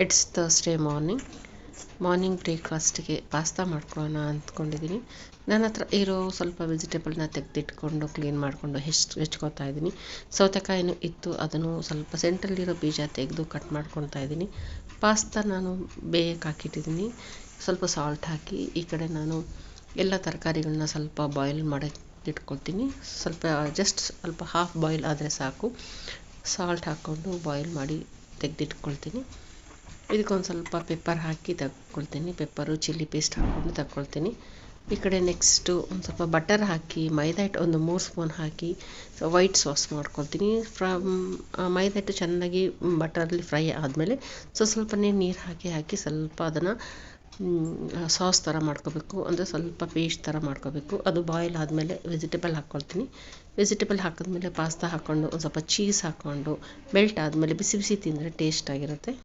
It's Thursday morning ಬ್ರೇಕ್ಫಾಸ್ಟಿಗೆ pasta ಮಾಡ್ಕೊಳ್ಳೋಣ ಅಂದ್ಕೊಂಡಿದ್ದೀನಿ. ನನ್ನ ಹತ್ರ ಇರೋ ಸ್ವಲ್ಪ ವೆಜಿಟೇಬಲ್ನ ತೆಗೆದಿಟ್ಕೊಂಡು ಕ್ಲೀನ್ ಮಾಡಿಕೊಂಡು ಹೆಚ್ಕೊತಾ ಇದ್ದೀನಿ. ಸೌತೆಕಾಯಿನೂ ಇತ್ತು, ಅದನ್ನು ಸ್ವಲ್ಪ ಸೆಂಟ್ರಲ್ಲಿರೋ ಬೀಜ ತೆಗೆದು ಕಟ್ ಮಾಡ್ಕೊತಾ ಇದ್ದೀನಿ. ಪಾಸ್ತಾ ನಾನು ಬೇಯಕ್ಕೆ ಹಾಕಿಟ್ಟಿದ್ದೀನಿ, ಸ್ವಲ್ಪ ಸಾಲ್ಟ್ ಹಾಕಿ. ಈ ಕಡೆ ನಾನು ಎಲ್ಲ ತರಕಾರಿಗಳನ್ನ ಸ್ವಲ್ಪ ಬಾಯ್ಲ್ ಮಾಡೋಕ್ಕೆ ಇಟ್ಕೊಳ್ತೀನಿ. ಸ್ವಲ್ಪ ಹಾಫ್ ಬಾಯ್ಲ್ ಆದರೆ ಸಾಕು. ಸಾಲ್ಟ್ ಹಾಕ್ಕೊಂಡು ಬಾಯ್ಲ್ ಮಾಡಿ ತೆಗೆದಿಟ್ಕೊಳ್ತೀನಿ. ಇದಕ್ಕೊಂದು ಸ್ವಲ್ಪ ಪೆಪ್ಪರ್ ಹಾಕಿ ತೆಗ್ದುಕೊಳ್ತೀನಿ. ಪೆಪ್ಪರು ಚಿಲ್ಲಿ ಪೇಸ್ಟ್ ಹಾಕ್ಕೊಂಡು ತಗೊಳ್ತೀನಿ. ಈ ಕಡೆ ನೆಕ್ಸ್ಟು ಒಂದು ಸ್ವಲ್ಪ ಬಟರ್ ಹಾಕಿ ಮೈದಾ ಹಿಟ್ಟು ಒಂದು 3 ಸ್ಪೂನ್ ಹಾಕಿ ವೈಟ್ ಸಾಸ್ ಮಾಡ್ಕೊಳ್ತೀನಿ. ಮೈದಾ ಹಿಟ್ಟು ಚೆನ್ನಾಗಿ ಬಟರಲ್ಲಿ ಫ್ರೈ ಆದಮೇಲೆ ಸ್ವಲ್ಪನೇ ನೀರು ಹಾಕಿ ಸ್ವಲ್ಪ ಅದನ್ನು ಸಾಸ್ ಥರ ಮಾಡ್ಕೋಬೇಕು, ಅಂದರೆ ಸ್ವಲ್ಪ ಪೇಸ್ಟ್ ಥರ ಮಾಡ್ಕೋಬೇಕು. ಅದು ಬಾಯ್ಲ್ ಆದಮೇಲೆ ವೆಜಿಟೇಬಲ್ ಹಾಕ್ಕೊಳ್ತೀನಿ. ವೆಜಿಟೇಬಲ್ ಹಾಕಿದ್ಮೇಲೆ ಪಾಸ್ತಾ ಹಾಕ್ಕೊಂಡು ಒಂದು ಸ್ವಲ್ಪ ಚೀಸ್ ಹಾಕ್ಕೊಂಡು ಮೆಲ್ಟ್ ಆದಮೇಲೆ ಬಿಸಿ ಬಿಸಿ ತಿಂದರೆ ಟೇಸ್ಟ್ ಆಗಿರುತ್ತೆ.